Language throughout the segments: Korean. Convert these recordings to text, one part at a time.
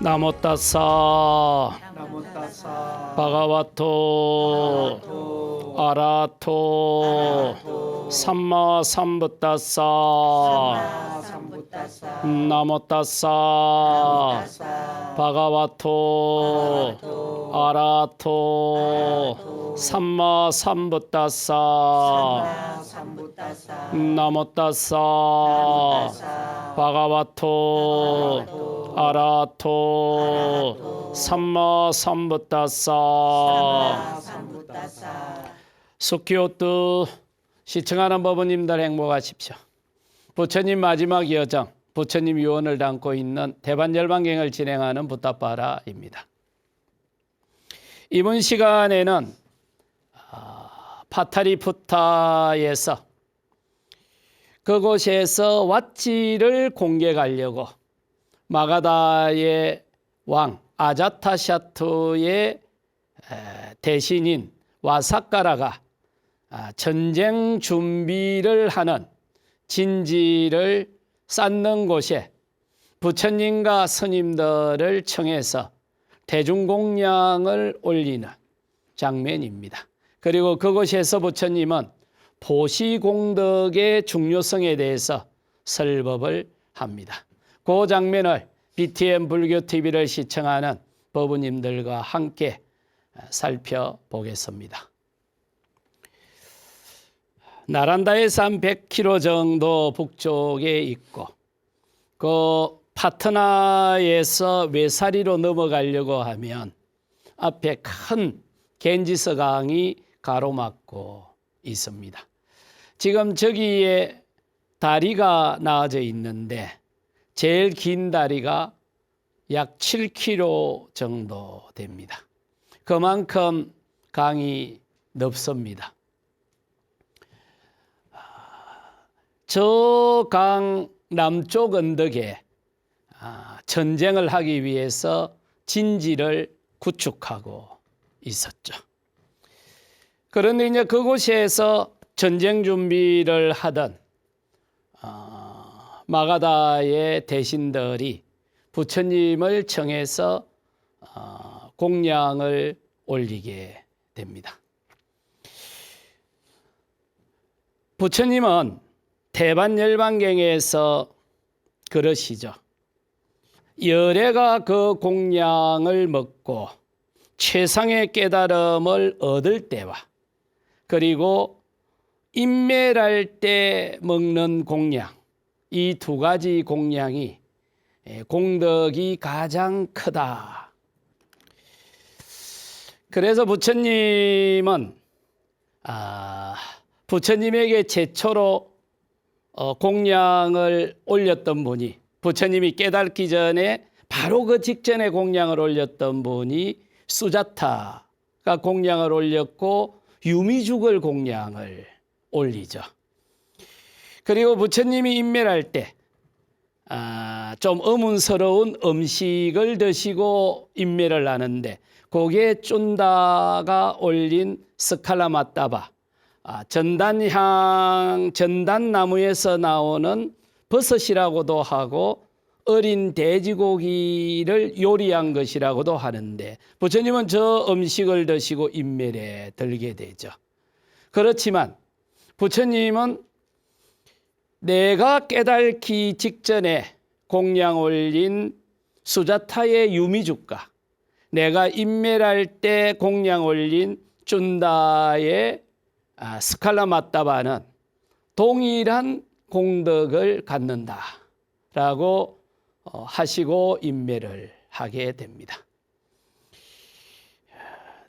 나모따사 나모따사 바가와토 아라토 삼마 삼부따사 삼부따사 나모따사 바가와토 아라토 삼마 삼부따사 삼부따사 나모따사 바가와토 아라토 삼마 삼부따사 삼부따사 수키오뚜 시청하는 법원님들 행복하십시오. 부처님 마지막 여정, 부처님 유언을 담고 있는 대반열반경을 진행하는 붓다파라입니다. 이번 시간에는 파타리푸타에서 그곳에서 왓지를 공격하려고 마가다의 왕 아자타샤투의 대신인 와사카라가 전쟁 준비를 하는 진지를 쌓는 곳에 부처님과 스님들을 청해서 대중공양을 올리는 장면입니다. 그리고 그곳에서 부처님은 보시공덕의 중요성에 대해서 설법을 합니다. 그 장면을 BTN 불교TV를 시청하는 법우님들과 함께 살펴보겠습니다. 나란다에서 한 100km 정도 북쪽에 있고 그 파트나에서 외사리로 넘어가려고 하면 앞에 큰 겐지스 강이 가로막고 있습니다. 지금 저기에 다리가 나와져 있는데 제일 긴 다리가 약 7km 정도 됩니다. 그만큼 강이 넓습니다. 저 강 남쪽 언덕에 전쟁을 하기 위해서 진지를 구축하고 있었죠. 그런데 이제 그곳에서 전쟁 준비를 하던 마가다의 대신들이 부처님을 청해서 공양을 올리게 됩니다. 부처님은 대반열반경에서 그러시죠. 열애가 그 공양을 먹고 최상의 깨달음을 얻을 때와 그리고 인멸할 때 먹는 공양, 이 두 가지 공양이 공덕이 가장 크다. 그래서 부처님은 부처님에게 최초로 공양을 올렸던 분이 부처님이 깨닫기 전에 바로 그 직전에 공양을 올렸던 분이 수자타가 공양을 올렸고 유미죽을 공양을 올리죠. 그리고 부처님이 인멸할 때 좀 어문스러운 음식을 드시고 인멸을 하는데 거기에 쫀다가 올린 스칼라마따바 전단나무에서 나오는 버섯이라고도 하고 어린 돼지고기를 요리한 것이라고도 하는데 부처님은 저 음식을 드시고 인멸에 들게 되죠. 그렇지만 부처님은 내가 깨닫기 직전에 공양 올린 수자타의 유미죽과 내가 인멸할 때 공양 올린 쫀다의 스칼라마따바는 동일한 공덕을 갖는다라고 하시고 인멸을 하게 됩니다.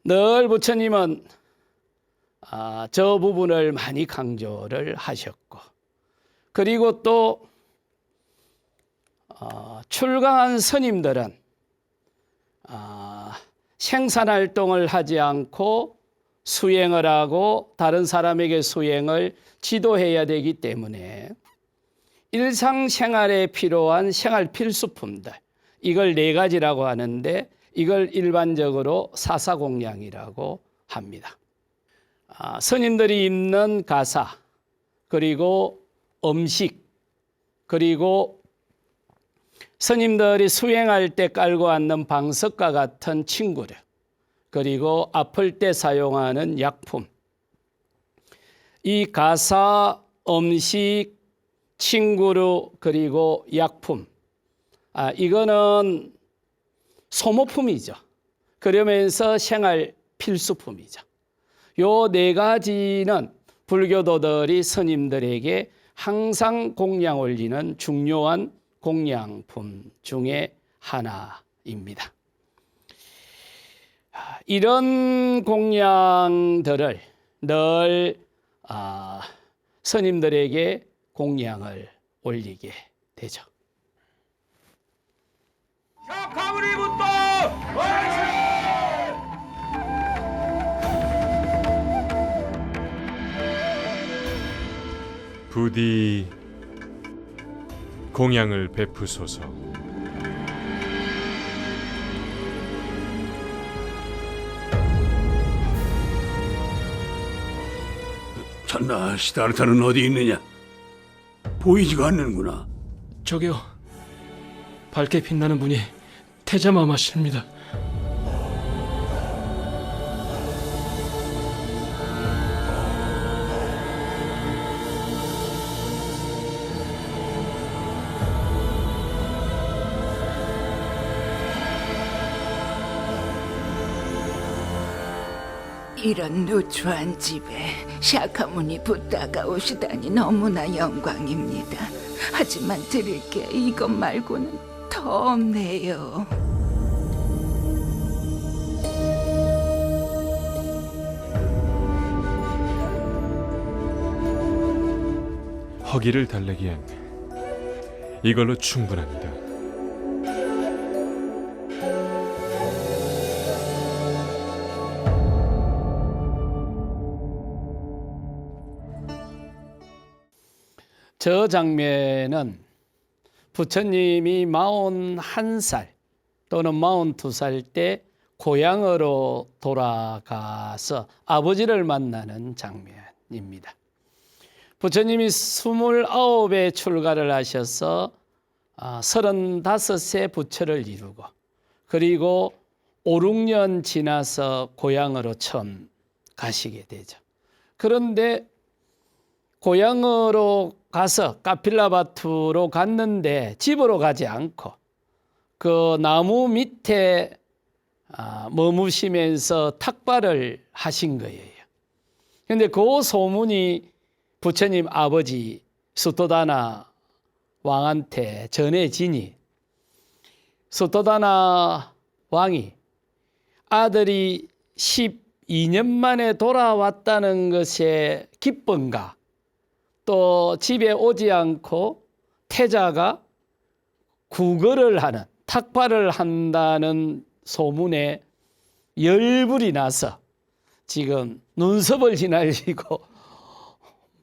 늘 부처님은 저 부분을 많이 강조를 하셨고 그리고 또 출가한 스님들은 생산활동을 하지 않고 수행을 하고 다른 사람에게 수행을 지도해야 되기 때문에 일상생활에 필요한 생활 필수품들 이걸 4가지라고 하는데 이걸 일반적으로 사사공양이라고 합니다. 스님들이 입는 가사 그리고 음식 그리고 스님들이 수행할 때 깔고 앉는 방석과 같은 친구류, 그리고 아플 때 사용하는 약품, 이 가사, 음식, 친구류, 그리고 약품, 이거는 소모품이죠. 그러면서 생활 필수품이죠. 요 네 가지는 불교도들이 스님들에게 항상 공양 올리는 중요한 공양품 중에 하나입니다. 이런 공양들을 늘 스님들에게 공양을 올리게 되죠. 부디 공양을 베푸소서. 찬나, 시다르타는 어디 있느냐? 보이지가 않는구나. 저기요, 밝게 빛나는 분이 태자마마십니다. 이런 누추한 집에 샤카문이 붓다가 오시다니 너무나 영광입니다. 하지만 드릴 게 이것 말고는 더 없네요. 허기를 달래기엔 이걸로 충분합니다. 저 장면은 부처님이 41살 또는 42살 때 고향으로 돌아가서 아버지를 만나는 장면입니다. 부처님이 29에 출가를 하셔서 35세 부처를 이루고, 그리고 5, 6년 지나서 고향으로 처음 가시게 되죠. 그런데 고향으로 가서 카필라바투로 갔는데 집으로 가지 않고 그 나무 밑에 머무시면서 탁발을 하신 거예요. 그런데 그 소문이 부처님 아버지 수토다나 왕한테 전해지니 수토다나 왕이 아들이 12년 만에 돌아왔다는 것에 기쁨과 또 집에 오지 않고 태자가 구걸을 하는, 탁발을 한다는 소문에 열불이 나서 지금 눈썹을 휘날리고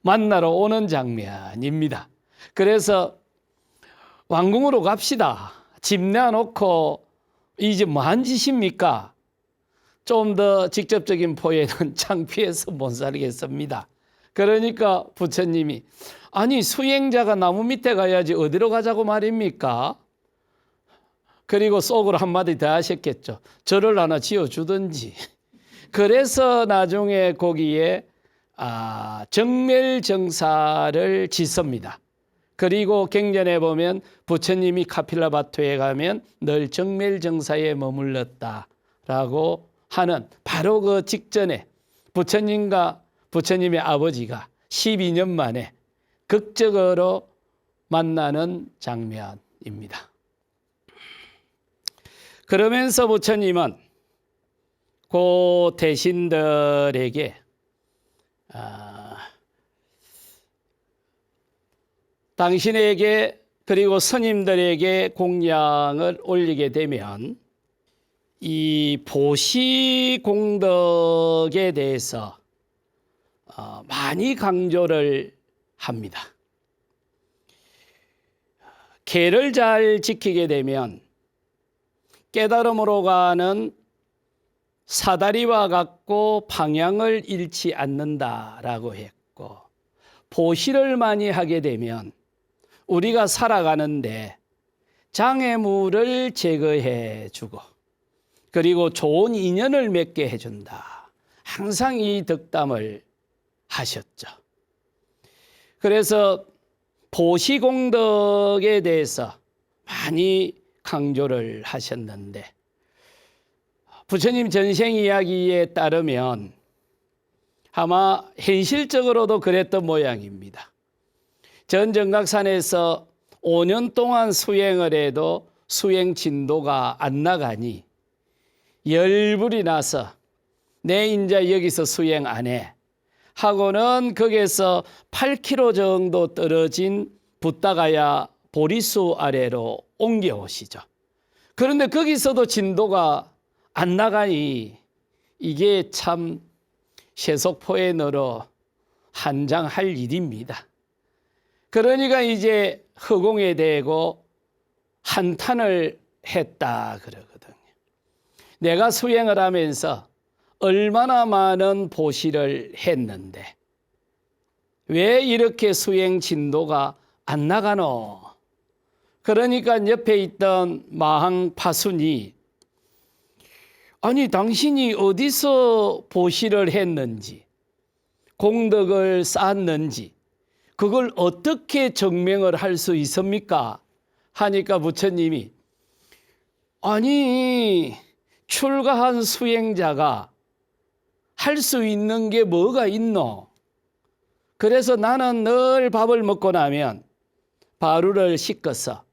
만나러 오는 장면입니다. 그래서 왕궁으로 갑시다. 집 내놓고 이 집 뭐한 짓입니까? 좀 더 직접적인 포에는 창피해서 못 살겠습니다. 그러니까 부처님이 아니 수행자가 나무 밑에 가야지 어디로 가자고 말입니까? 그리고 속으로 한마디 더 하셨겠죠. 절을 하나 지어주든지. 그래서 나중에 거기에 정멸정사를 짓습니다. 그리고 경전에 보면 부처님이 카필라바투에 가면 늘 정멸정사에 머물렀다라고 하는 바로 그 직전에 부처님과 부처님의 아버지가 12년 만에 극적으로 만나는 장면입니다. 그러면서 부처님은 그 대신들에게 당신에게 그리고 스님들에게 공양을 올리게 되면 이 보시공덕에 대해서 많이 강조를 합니다. 계를 잘 지키게 되면 깨달음으로 가는 사다리와 같고 방향을 잃지 않는다라고 했고, 보시를 많이 하게 되면 우리가 살아가는데 장애물을 제거해 주고 그리고 좋은 인연을 맺게 해준다. 항상 이 덕담을 하셨죠. 그래서 보시공덕에 대해서 많이 강조를 하셨는데 부처님 전생 이야기에 따르면 아마 현실적으로도 그랬던 모양입니다. 전정각산에서 5년 동안 수행을 해도 수행 진도가 안 나가니 열불이 나서 내 인자 여기서 수행 안 해 하고는 거기에서 8km 정도 떨어진 붓다가야 보리수 아래로 옮겨오시죠. 그런데 거기서도 진도가 안 나가니 이게 참 세속포에 늘어 한장할 일입니다. 그러니까 이제 허공에 대고 한탄을 했다 그러거든요. 내가 수행을 하면서 얼마나 많은 보시를 했는데 왜 이렇게 수행 진도가 안 나가노? 그러니까 옆에 있던 마항파순이 아니 당신이 어디서 보시를 했는지 공덕을 쌓았는지 그걸 어떻게 증명을 할 수 있습니까? 하니까 부처님이 아니 출가한 수행자가 할 수 있는 게 뭐가 있노? 그래서 나는 늘 밥을 먹고 나면 바루를 씻어서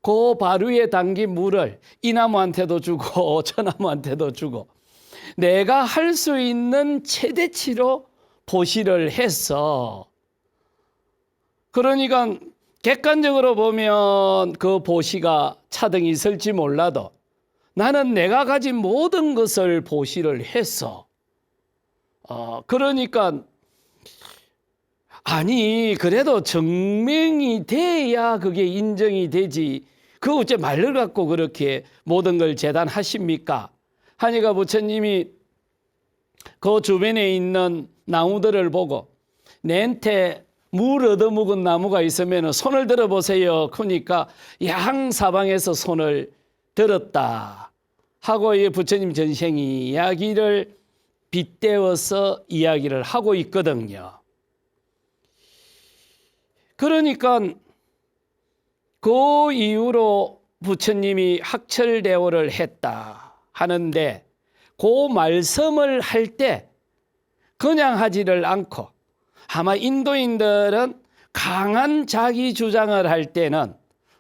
그 바루에 담긴 물을 이 나무한테도 주고 저 나무한테도 주고 내가 할 수 있는 최대치로 보시를 했어. 그러니까 객관적으로 보면 그 보시가 차등이 있을지 몰라도 나는 내가 가진 모든 것을 보시를 했어. 그러니까 아니 그래도 증명이 돼야 그게 인정이 되지. 그 어째 말을 갖고 그렇게 모든 걸 재단하십니까? 하니까 부처님이 그 주변에 있는 나무들을 보고 내한테 물 얻어먹은 나무가 있으면 손을 들어보세요. 그러니까 양사방에서 손을 들었다 하고 이 부처님 전생이 이야기를 빗대어서 이야기를 하고 있거든요. 그러니까 그 이후로 부처님이 학철대오를 했다 하는데 그 말씀을 할 때 그냥 하지를 않고 아마 인도인들은 강한 자기 주장을 할 때는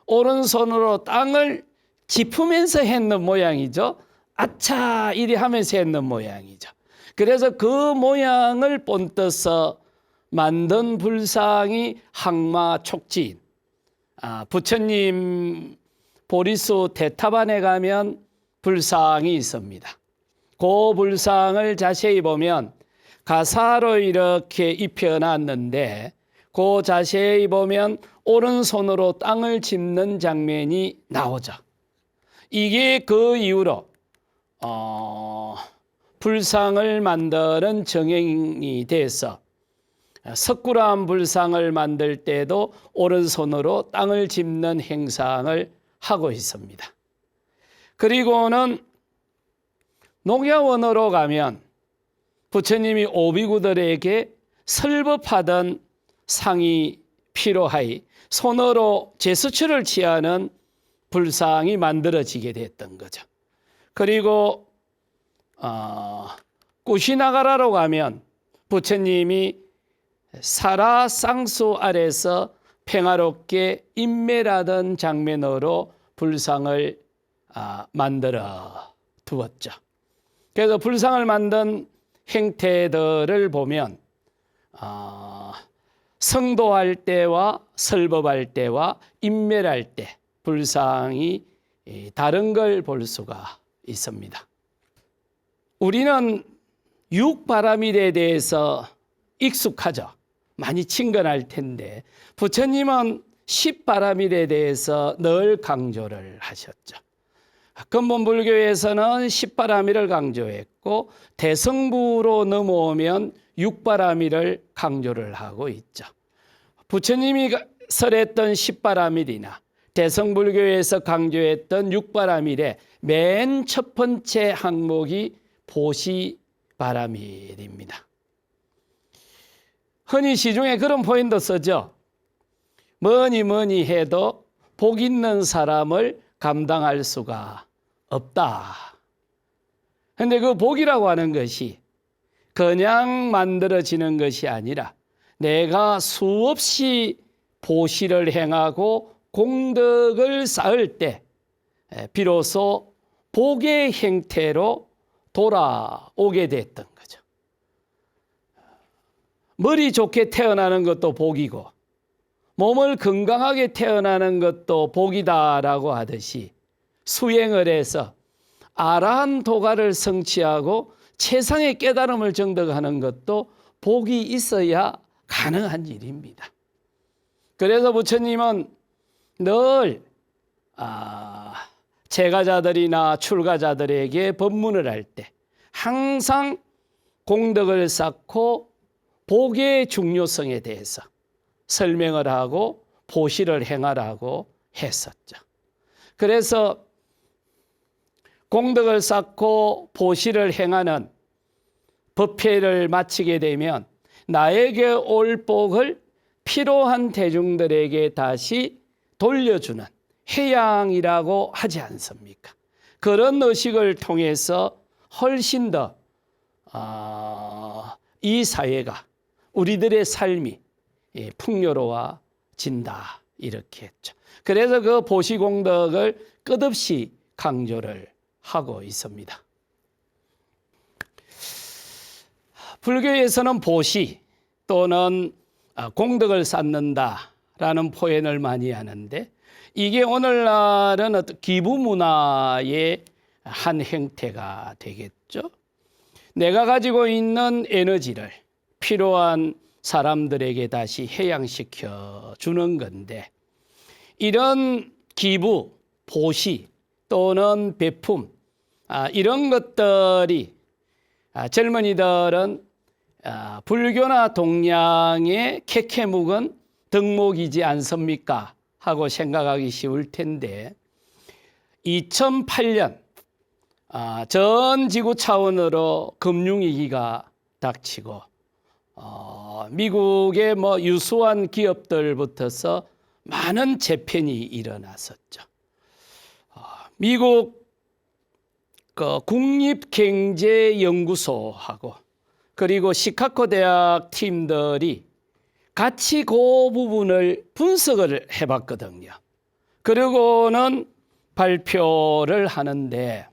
오른손으로 땅을 짚으면서 했는 모양이죠. 아차 이리 하면서 했는 모양이죠. 그래서 그 모양을 본떠서 만든 불상이 항마촉진. 부처님 보리수 대탑안에 가면 불상이 있습니다. 그 불상을 자세히 보면 가사로 이렇게 입혀놨는데 그 자세히 보면 오른손으로 땅을 짚는 장면이 나오죠. 이게 그 이후로 불상을 만드는 정행이 돼서 석굴암 불상을 만들 때도 오른손으로 땅을 짚는 행상을 하고 있습니다. 그리고는 농야원으로 가면 부처님이 오비구들에게 설법하던 상이 필요하이 손으로 제수처를 취하는 불상이 만들어지게 됐던 거죠. 그리고 꾸시나가라로 가면 부처님이 사라 쌍수 아래서 평화롭게 인멸하던 장면으로 불상을 만들어 두었죠. 그래서 불상을 만든 행태들을 보면 성도할 때와 설법할 때와 인멸할 때 불상이 다른 걸 볼 수가 있습니다. 우리는 육바라밀에 대해서 익숙하죠. 많이 친근할 텐데 부처님은 십바라밀에 대해서 늘 강조를 하셨죠. 근본 불교에서는 십바라밀을 강조했고 대성부로 넘어오면 육바라밀을 강조를 하고 있죠. 부처님이 설했던 십바라밀이나 대성불교에서 강조했던 육바라밀의 맨 첫 번째 항목이 보시바라밀입니다. 흔히 시중에 그런 표현도 쓰죠. 뭐니 해도 복 있는 사람을 감당할 수가 없다. 그런데 그 복이라고 하는 것이 그냥 만들어지는 것이 아니라 내가 수없이 보시를 행하고 공덕을 쌓을 때 비로소 복의 형태로 돌아오게 됐던 거죠. 머리 좋게 태어나는 것도 복이고 몸을 건강하게 태어나는 것도 복이다라고 하듯이 수행을 해서 아라한 도가를 성취하고 최상의 깨달음을 정득하는 것도 복이 있어야 가능한 일입니다. 그래서 부처님은 늘 제가자들이나 출가자들에게 법문을 할 때 항상 공덕을 쌓고 복의 중요성에 대해서 설명을 하고 보시를 행하라고 했었죠. 그래서 공덕을 쌓고 보시를 행하는 법회를 마치게 되면 나에게 올 복을 필요한 대중들에게 다시 돌려주는 해양이라고 하지 않습니까? 그런 의식을 통해서 훨씬 더 이 사회가 우리들의 삶이 풍요로워진다 이렇게 했죠. 그래서 그 보시공덕을 끝없이 강조를 하고 있습니다. 불교에서는 보시 또는 공덕을 쌓는다라는 표현을 많이 하는데 이게 오늘날은 어떤 기부 문화의 한 형태가 되겠죠. 내가 가지고 있는 에너지를 필요한 사람들에게 다시 해양시켜 주는 건데 이런 기부, 보시 또는 베품 이런 것들이 젊은이들은 불교나 동양의 캐캐묵은 덕목이지 않습니까? 하고 생각하기 쉬울 텐데 2008년 전 지구 차원으로 금융위기가 닥치고 미국의 유수한 기업들부터서 많은 재편이 일어났었죠. 미국 국립경제연구소하고 그리고 시카고 대학 팀들이 같이 그 부분을 분석을 해봤거든요. 그리고는 발표를 하는데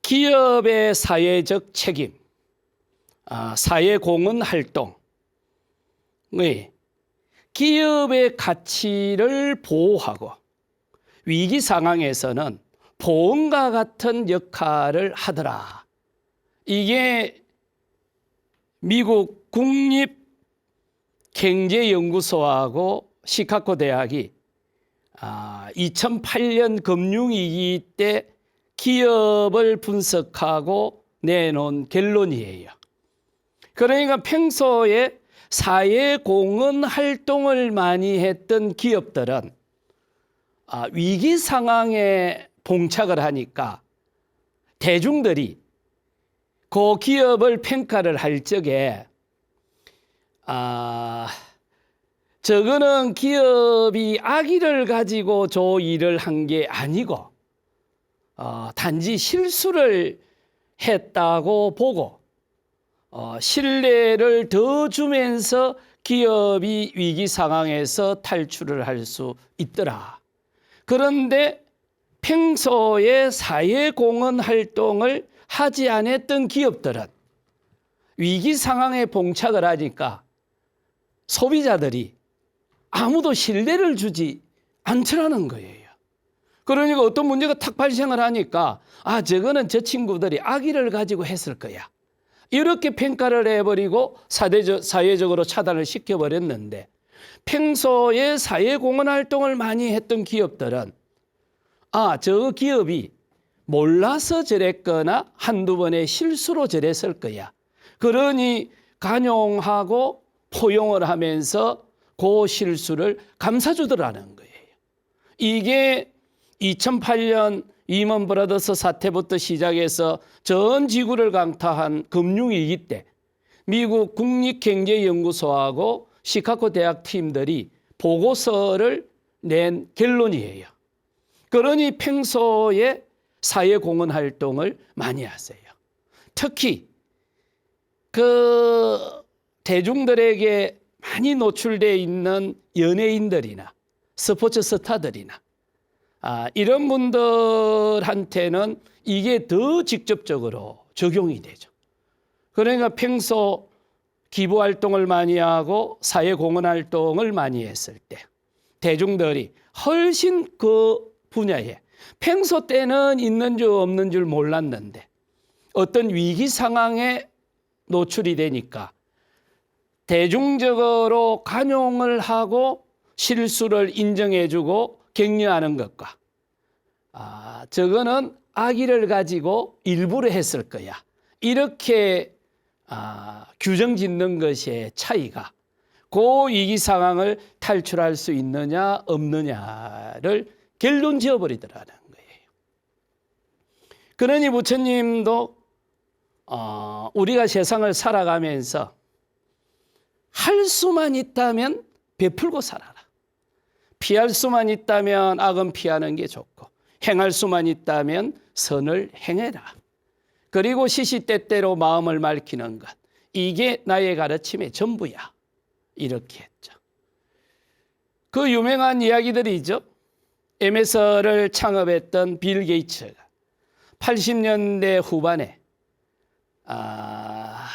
기업의 사회적 책임, 사회공헌 활동, 기업의 가치를 보호하고 위기 상황에서는 보험과 같은 역할을 하더라. 이게 미국 국립경제연구소하고 시카고 대학이 2008년 금융위기 때 기업을 분석하고 내놓은 결론이에요. 그러니까 평소에 사회공헌 활동을 많이 했던 기업들은 위기 상황에 봉착을 하니까 대중들이 그 기업을 평가를 할 적에 저거는 기업이 악의를 가지고 저 일을 한 게 아니고 단지 실수를 했다고 보고 신뢰를 더 주면서 기업이 위기 상황에서 탈출을 할 수 있더라. 그런데 평소에 사회공헌 활동을 하지 않았던 기업들은 위기 상황에 봉착을 하니까 소비자들이 아무도 신뢰를 주지 않더라는 거예요. 그러니까 어떤 문제가 탁 발생을 하니까 저거는 저 친구들이 악의를 가지고 했을 거야. 이렇게 평가를 해버리고 사회적으로 차단을 시켜버렸는데 평소에 사회공헌 활동을 많이 했던 기업들은 저 기업이 몰라서 저랬거나 한두 번의 실수로 저랬을 거야. 그러니 간용하고 포용을 하면서 그 실수를 감사주더라는 거예요. 이게 2008년 리먼 브라더스 사태부터 시작해서 전 지구를 강타한 금융위기 때 미국 국립경제연구소하고 시카고 대학 팀들이 보고서를 낸 결론이에요. 그러니 평소에 사회공헌 활동을 많이 하세요. 특히 그 대중들에게 많이 노출되어 있는 연예인들이나 스포츠 스타들이나 이런 분들한테는 이게 더 직접적으로 적용이 되죠. 그러니까 평소 기부 활동을 많이 하고 사회 공헌 활동을 많이 했을 때 대중들이 훨씬 그 분야에 평소 때는 있는 줄 없는 줄 몰랐는데 어떤 위기 상황에 노출이 되니까 대중적으로 관용을 하고 실수를 인정해주고 격려하는 것과 저거는 악의를 가지고 일부러 했을 거야. 이렇게 규정 짓는 것의 차이가 그 위기 상황을 탈출할 수 있느냐 없느냐를 결론 지어버리더라는 거예요. 그러니 부처님도 우리가 세상을 살아가면서 할 수만 있다면 베풀고 살아라. 피할 수만 있다면 악은 피하는 게 좋고 행할 수만 있다면 선을 행해라. 그리고 시시때때로 마음을 밝히는 것. 이게 나의 가르침의 전부야. 이렇게 했죠. 그 유명한 이야기들이죠. MS를 창업했던 빌 게이츠가 80년대 후반에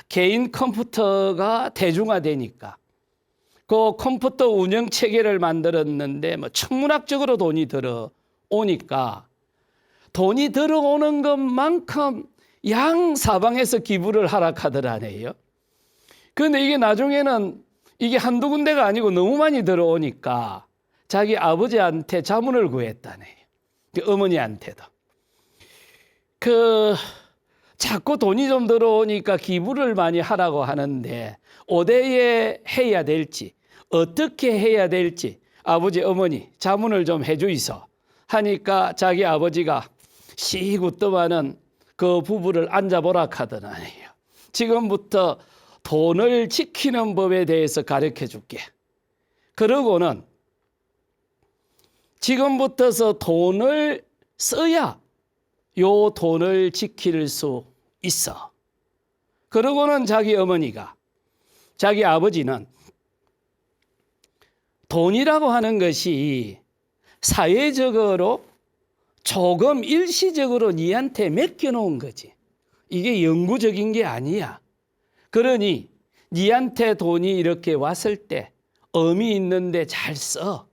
개인 컴퓨터가 대중화되니까 그 컴퓨터 운영 체계를 만들었는데 천문학적으로 돈이 들어오니까 돈이 들어오는 것만큼 양 사방에서 기부를 하락하더라네요. 그런데 이게 나중에는 이게 한두 군데가 아니고 너무 많이 들어오니까 자기 아버지한테 자문을 구했다네요. 어머니한테도. 자꾸 돈이 좀 들어오니까 기부를 많이 하라고 하는데 어디에 해야 될지 어떻게 해야 될지 아버지 어머니 자문을 좀 해주이소 하니까 자기 아버지가 씩 웃더만은 그 부부를 앉아보라 하더라네요. 지금부터 돈을 지키는 법에 대해서 가르쳐 줄게. 그러고는 지금부터서 돈을 써야 요 돈을 지킬 수 있어. 그러고는 자기 어머니가 자기 아버지는 돈이라고 하는 것이 사회적으로 조금 일시적으로 니한테 맡겨놓은 거지. 이게 영구적인 게 아니야. 그러니 니한테 돈이 이렇게 왔을 때 의미 있는데 잘 써.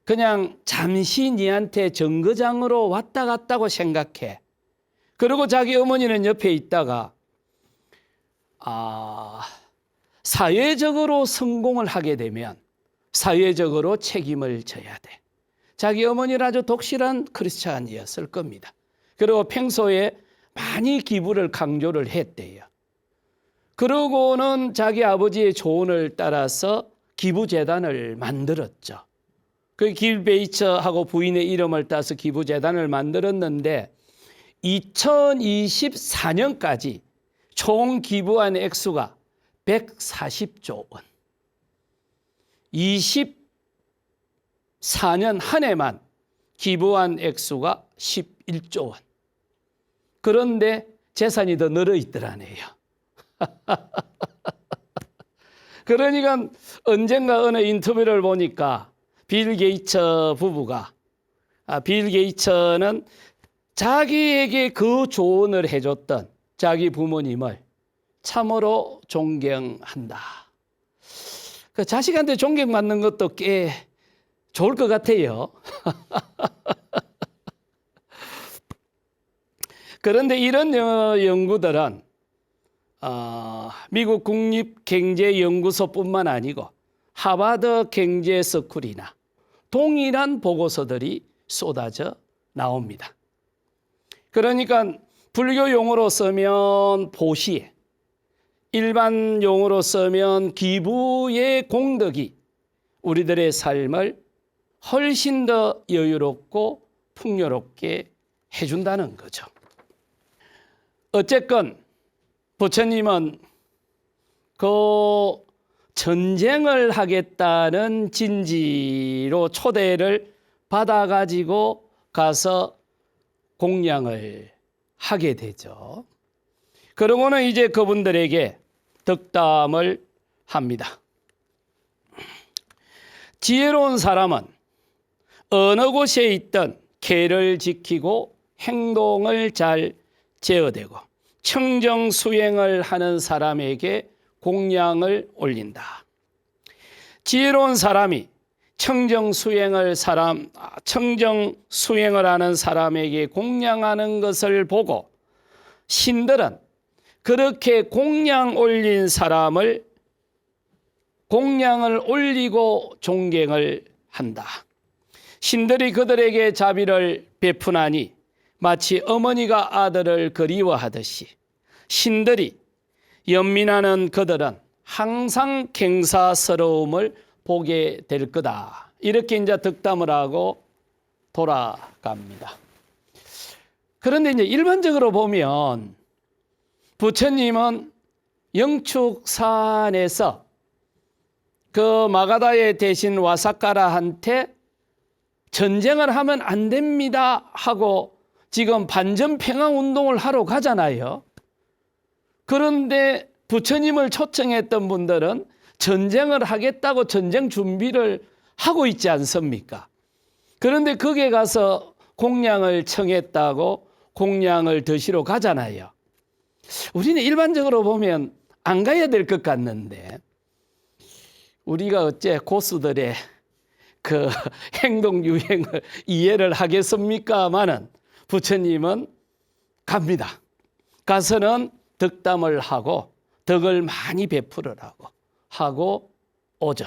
그냥 잠시 니한테 정거장으로 왔다 갔다고 생각해. 그리고 자기 어머니는 옆에 있다가 사회적으로 성공을 하게 되면 사회적으로 책임을 져야 돼. 자기 어머니는 아주 독실한 크리스찬이었을 겁니다. 그리고 평소에 많이 기부를 강조를 했대요. 그러고는 자기 아버지의 조언을 따라서 기부재단을 만들었죠. 그 길 베이처하고 부인의 이름을 따서 기부재단을 만들었는데 2024년까지 총 기부한 액수가 140조 원. 24년 한 해만 기부한 액수가 11조 원. 그런데 재산이 더 늘어 있더라네요. 그러니까 언젠가 어느 인터뷰를 보니까 빌 게이츠 부부가 빌 게이츠는 자기에게 그 조언을 해줬던 자기 부모님을 참으로 존경한다. 그 자식한테 존경받는 것도 꽤 좋을 것 같아요. 그런데 이런 연구들은 미국 국립경제연구소뿐만 아니고 하버드 경제스쿨이나 동일한 보고서들이 쏟아져 나옵니다. 그러니까 불교 용어로 쓰면 보시에, 일반 용어로 쓰면 기부의 공덕이 우리들의 삶을 훨씬 더 여유롭고 풍요롭게 해준다는 거죠. 어쨌건 부처님은 그 전쟁을 하겠다는 진지로 초대를 받아가지고 가서 공양을 하게 되죠. 그러고는 이제 그분들에게 덕담을 합니다. 지혜로운 사람은 어느 곳에 있든 계를 지키고 행동을 잘 제어되고 청정수행을 하는 사람에게 공양을 올린다. 지혜로운 사람이 청정수행을 하는 사람에게 공양하는 것을 보고 신들은 그렇게 공양 올린 사람을 공양을 올리고 존경을 한다. 신들이 그들에게 자비를 베푸나니 마치 어머니가 아들을 그리워하듯이 신들이 연민하는 그들은 항상 갱사스러움을 보게 될 거다. 이렇게 이제 덕담을 하고 돌아갑니다. 그런데 이제 일반적으로 보면 부처님은 영축산에서 그 마가다의 대신 와사카라한테 전쟁을 하면 안 됩니다 하고 지금 반전평화운동을 하러 가잖아요. 그런데 부처님을 초청했던 분들은 전쟁을 하겠다고 전쟁 준비를 하고 있지 않습니까? 그런데 거기에 가서 공양을 청했다고 공양을 드시러 가잖아요. 우리는 일반적으로 보면 안 가야 될 것 같는데 우리가 어째 고수들의 그 행동 유행을 이해를 하겠습니까마는 부처님은 갑니다. 가서는 덕담을 하고 덕을 많이 베풀으라고 하고 오죠.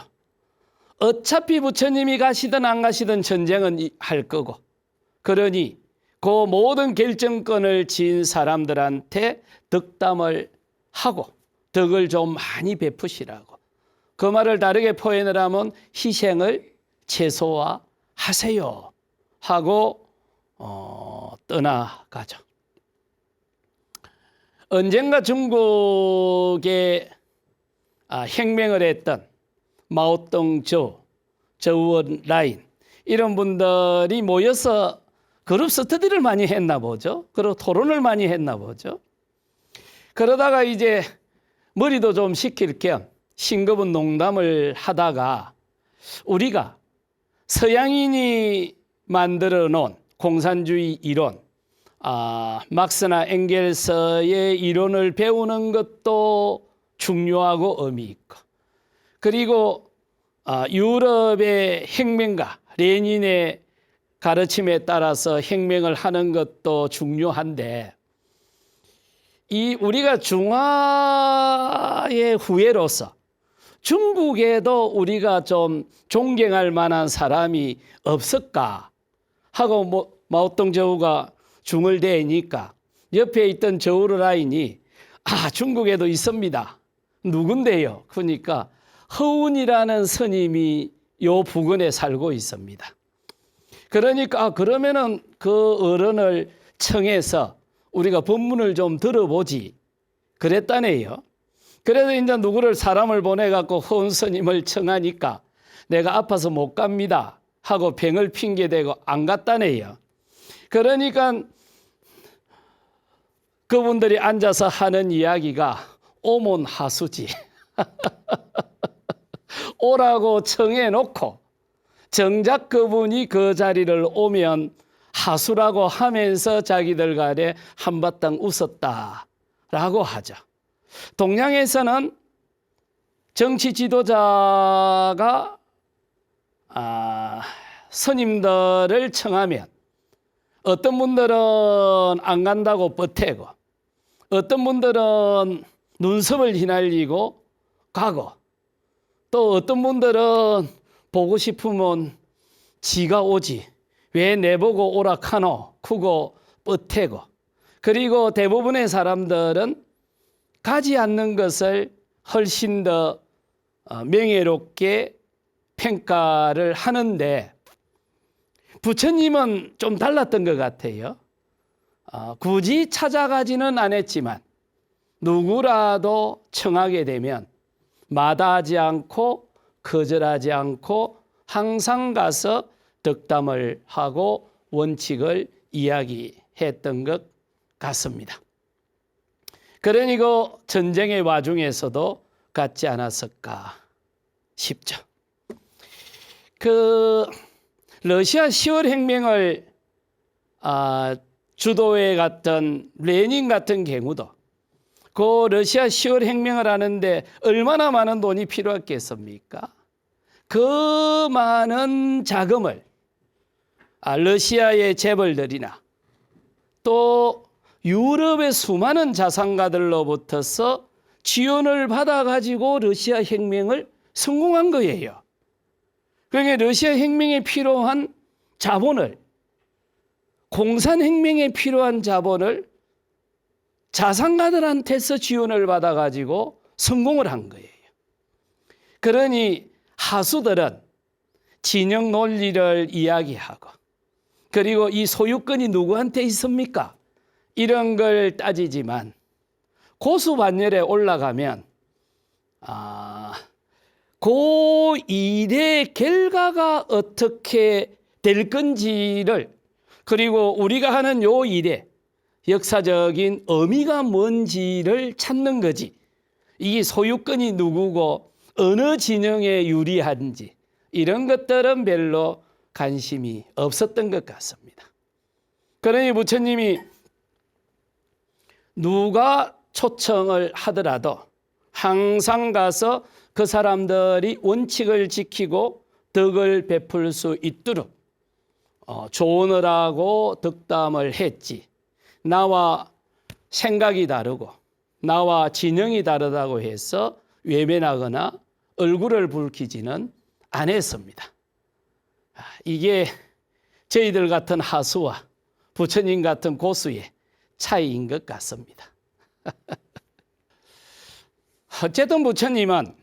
어차피 부처님이 가시든 안 가시든 전쟁은 할 거고 그러니 그 모든 결정권을 지닌 사람들한테 덕담을 하고 덕을 좀 많이 베푸시라고. 그 말을 다르게 표현을 하면 희생을 최소화하세요 하고 떠나가죠. 언젠가 중국에 혁명을 했던 마오똥 저우언라인 이런 분들이 모여서 그룹 스터디를 많이 했나 보죠. 그리고 토론을 많이 했나 보죠. 그러다가 이제 머리도 좀 식힐 겸 싱겁은 농담을 하다가 우리가 서양인이 만들어 놓은 공산주의 이론, 막스나 엥겔스의 이론을 배우는 것도 중요하고 의미 있고 그리고 유럽의 혁명가 레닌의 가르침에 따라서 혁명을 하는 것도 중요한데 이 우리가 중화의 후예로서 중국에도 우리가 좀 존경할 만한 사람이 없을까 하고 마오똥 저우가 중얼대니까 옆에 있던 저우르라인이 중국에도 있습니다. 누군데요? 그러니까 허운이라는 스님이 요 부근에 살고 있습니다. 그러니까 그러면은 그 어른을 청해서 우리가 법문을 좀 들어보지 그랬다네요. 그래서 이제 누구를 사람을 보내갖고 허운 스님을 청하니까 내가 아파서 못 갑니다 하고 병을 핑계대고 안 갔다네요. 그러니까 그분들이 앉아서 하는 이야기가 오몬하수지. 오라고 청해놓고 정작 그분이 그 자리를 오면 하수라고 하면서 자기들 간에 한바탕 웃었다라고 하죠. 동양에서는 정치 지도자가 스님들을 청하면 어떤 분들은 안 간다고 버태고 어떤 분들은 눈썹을 휘날리고 가고 또 어떤 분들은 보고 싶으면 지가 오지 왜 내보고 오락하노 크고 뻗태고 그리고 대부분의 사람들은 가지 않는 것을 훨씬 더 명예롭게 평가를 하는데 부처님은 좀 달랐던 것 같아요. 굳이 찾아가지는 않았지만 누구라도 청하게 되면 마다하지 않고 거절하지 않고 항상 가서 덕담을 하고 원칙을 이야기했던 것 같습니다. 그러니 그 전쟁의 와중에서도 갖지 않았을까 싶죠. 그 러시아 10월 혁명을 주도해 갔던 레닌 같은 경우도 그 러시아 10월 혁명을 하는데 얼마나 많은 돈이 필요했겠습니까? 그 많은 자금을 러시아의 재벌들이나 또 유럽의 수많은 자산가들로부터서 지원을 받아가지고 러시아 혁명을 성공한 거예요. 그러니까 러시아 혁명에 필요한 자본을, 공산혁명에 필요한 자본을 자산가들한테서 지원을 받아가지고 성공을 한 거예요. 그러니 하수들은 진영 논리를 이야기하고 그리고 이 소유권이 누구한테 있습니까? 이런 걸 따지지만 고수반열에 올라가면 그 일의 결과가 어떻게 될 건지를 그리고 우리가 하는 요 일의 역사적인 의미가 뭔지를 찾는 거지. 이 소유권이 누구고 어느 진영에 유리한지 이런 것들은 별로 관심이 없었던 것 같습니다. 그러니 부처님이 누가 초청을 하더라도 항상 가서 그 사람들이 원칙을 지키고 덕을 베풀 수 있도록 조언을 하고 덕담을 했지. 나와 생각이 다르고 나와 진영이 다르다고 해서 외면하거나 얼굴을 붉히지는 않았습니다. 이게 저희들 같은 하수와 부처님 같은 고수의 차이인 것 같습니다. 어쨌든 부처님은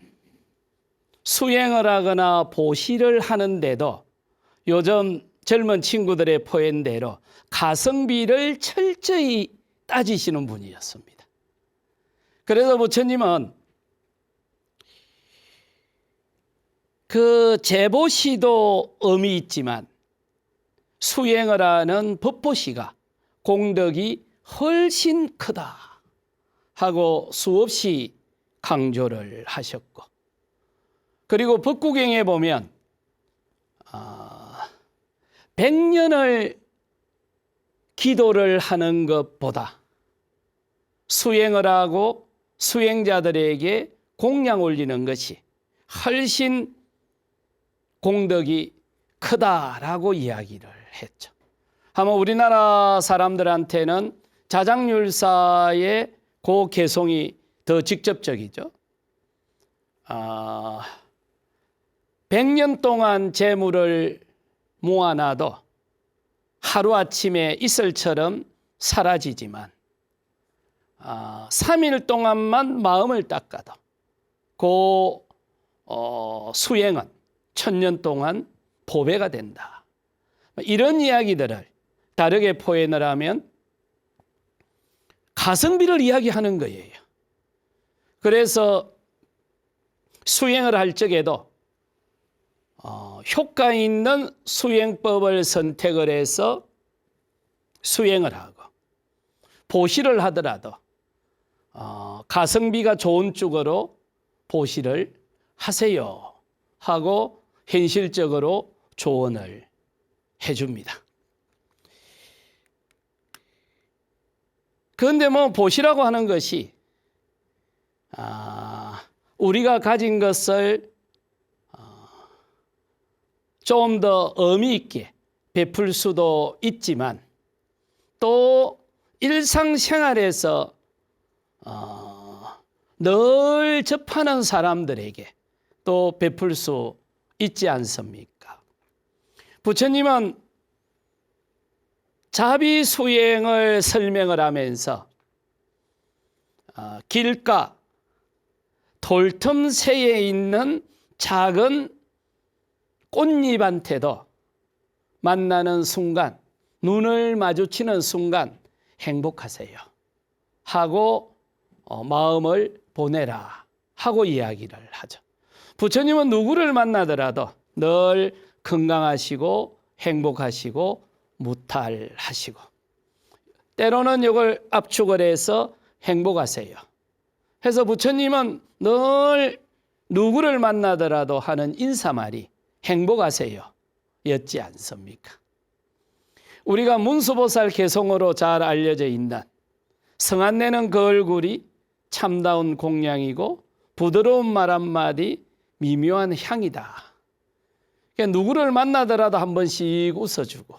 수행을 하거나 보시를 하는데도 요즘 젊은 친구들의 표현대로 가성비를 철저히 따지시는 분이었습니다. 그래서 부처님은 그 제보시도 의미 있지만 수행을 하는 법보시가 공덕이 훨씬 크다 하고 수없이 강조를 하셨고 그리고 법구경에 보면 100년을 기도를 하는 것보다 수행을 하고 수행자들에게 공양 올리는 것이 훨씬 공덕이 크다라고 이야기를 했죠. 아마 우리나라 사람들한테는 자장율사의 그 개송이 더 직접적이죠. 100년 동안 재물을 모아놔도 하루아침에 이슬처럼 사라지지만 3일 동안만 마음을 닦아도 그 수행은 1000년 동안 보배가 된다. 이런 이야기들을 다르게 표현을 하면 가성비를 이야기하는 거예요. 그래서 수행을 할 적에도 효과 있는 수행법을 선택을 해서 수행을 하고 보시를 하더라도 가성비가 좋은 쪽으로 보시를 하세요 하고 현실적으로 조언을 해줍니다. 그런데 뭐 보시라고 하는 것이 우리가 가진 것을 좀 더 의미 있게 베풀 수도 있지만 또 일상생활에서 늘 접하는 사람들에게 또 베풀 수 있지 않습니까? 부처님은 자비수행을 설명을 하면서 길가 돌틈새에 있는 작은 꽃잎한테도 만나는 순간, 눈을 마주치는 순간 행복하세요 하고 마음을 보내라 하고 이야기를 하죠. 부처님은 누구를 만나더라도 늘 건강하시고 행복하시고 무탈하시고, 때로는 이걸 압축을 해서 행복하세요. 그래서 부처님은 늘 누구를 만나더라도 하는 인사말이 행복하세요 였지 않습니까? 우리가 문수보살 개성으로 잘 알려져 있는 성안내는 그 얼굴이 참다운 공양이고 부드러운 말 한마디 미묘한 향이다. 그러니까 누구를 만나더라도 한 번씩 웃어주고,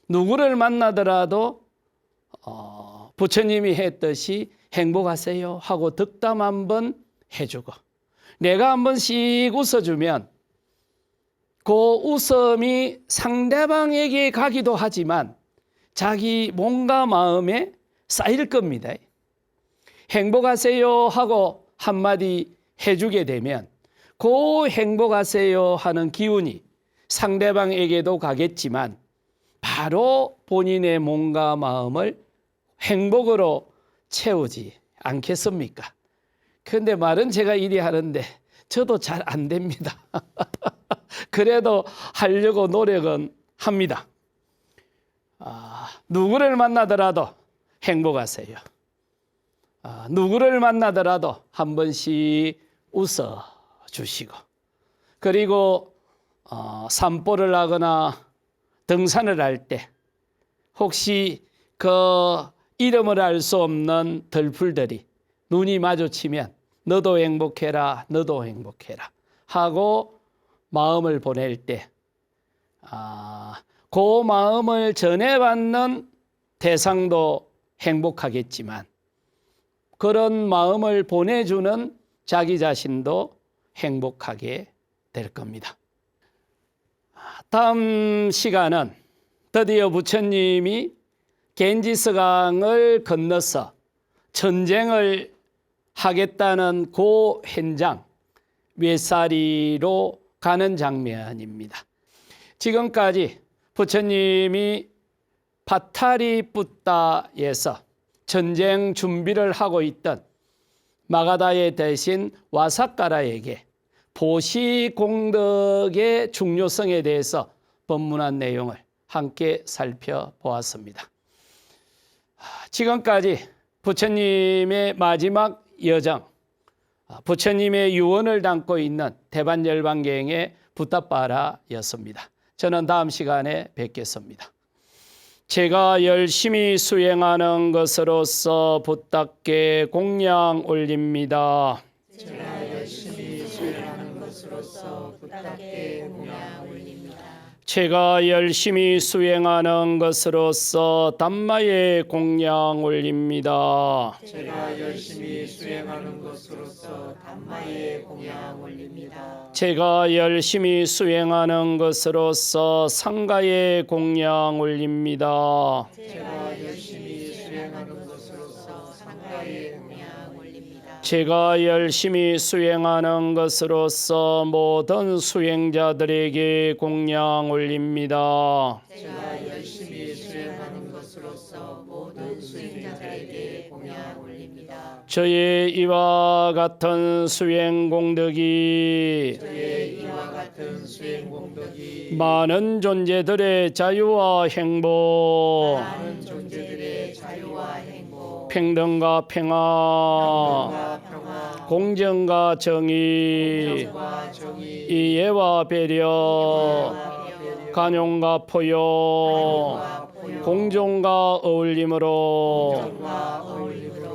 누구를 만나더라도 부처님이 했듯이 행복하세요 하고 덕담 한번 해주고, 내가 한 번씩 웃어주면 그 웃음이 상대방에게 가기도 하지만 자기 몸과 마음에 쌓일 겁니다. 행복하세요 하고 한마디 해주게 되면 그 행복하세요 하는 기운이 상대방에게도 가겠지만 바로 본인의 몸과 마음을 행복으로 채우지 않겠습니까? 그런데 말은 제가 이리 하는데 저도 잘 안 됩니다. 그래도 하려고 노력은 합니다. 누구를 만나더라도 행복하세요. 누구를 만나더라도 한 번씩 웃어 주시고, 그리고 산보를 하거나 등산을 할 때 혹시 그 이름을 알 수 없는 들풀들이 눈이 마주치면 너도 행복해라, 너도 행복해라 하고 마음을 보낼 때 그 마음을 전해받는 대상도 행복하겠지만 그런 마음을 보내주는 자기 자신도 행복하게 될 겁니다. 다음 시간은 드디어 부처님이 겐지스강을 건너서 전쟁을 하겠다는 그 현장 웨사리로 가는 장면입니다. 지금까지 부처님이 파타리푸타에서 전쟁 준비를 하고 있던 마가다의 대신 와사카라에게 보시공덕의 중요성에 대해서 법문한 내용을 함께 살펴보았습니다. 지금까지 부처님의 마지막 여정, 부처님의 유언을 담고 있는 대반열반경의 부타파라였습니다. 저는 다음 시간에 뵙겠습니다. 제가 열심히 수행하는 것으로서 부탁께 공양 올립니다. 제가 열심히 수행하는 것으로서 부탁께 공양 올립니다. 제가 열심히 수행하는 것으로서 담마의 공양 올립니다. 제가 열심히 수행하는 것으로서 담마의 공양 올립니다. 제가 열심히 수행하는 것으로서 상가의 공양 올립니다. 제가 열심히 수행하는 것으로서 상가의 공양 올립니다. 제가 열심히 수행하는 것으로서 모든 수행자들에게 공양 올립니다. 제가 열심히 수행하는 것으로서 모든 수행자들에게 공양 올립니다. 저의 이와 같은 수행 공덕이 저의 이와 같은 수행 공덕이 많은 존재들의 자유와 행복, 많은 존재들의 자유와 행복, 평등과 평화, 평화, 공정과 정의, 공정과 정의, 이해와 배려, 간용과 포용, 공존과 어울림으로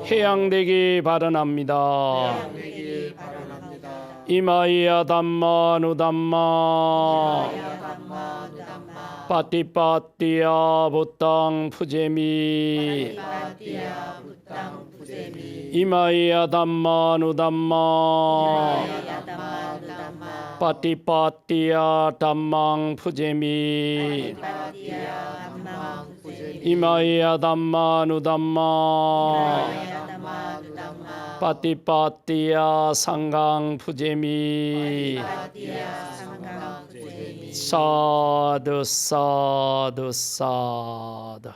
해양되기 바라납니다. 되길 바랍니다. 이마이야 담마 누담마 담마 누담마 빠띠빠띠야 보땅 푸제미 빠띠야 부땅 부제미 이마이야 담마 누담마 담마 누담마 빠띠빠띠야 담망 푸제미 빠띠야 담마 부제미 이마이야 담마 누담마 담마 누담마 빠띠빠띠야 상강 푸제미 빠띠야 상강 부제미 사두 사두 사두.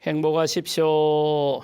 행복하십시오.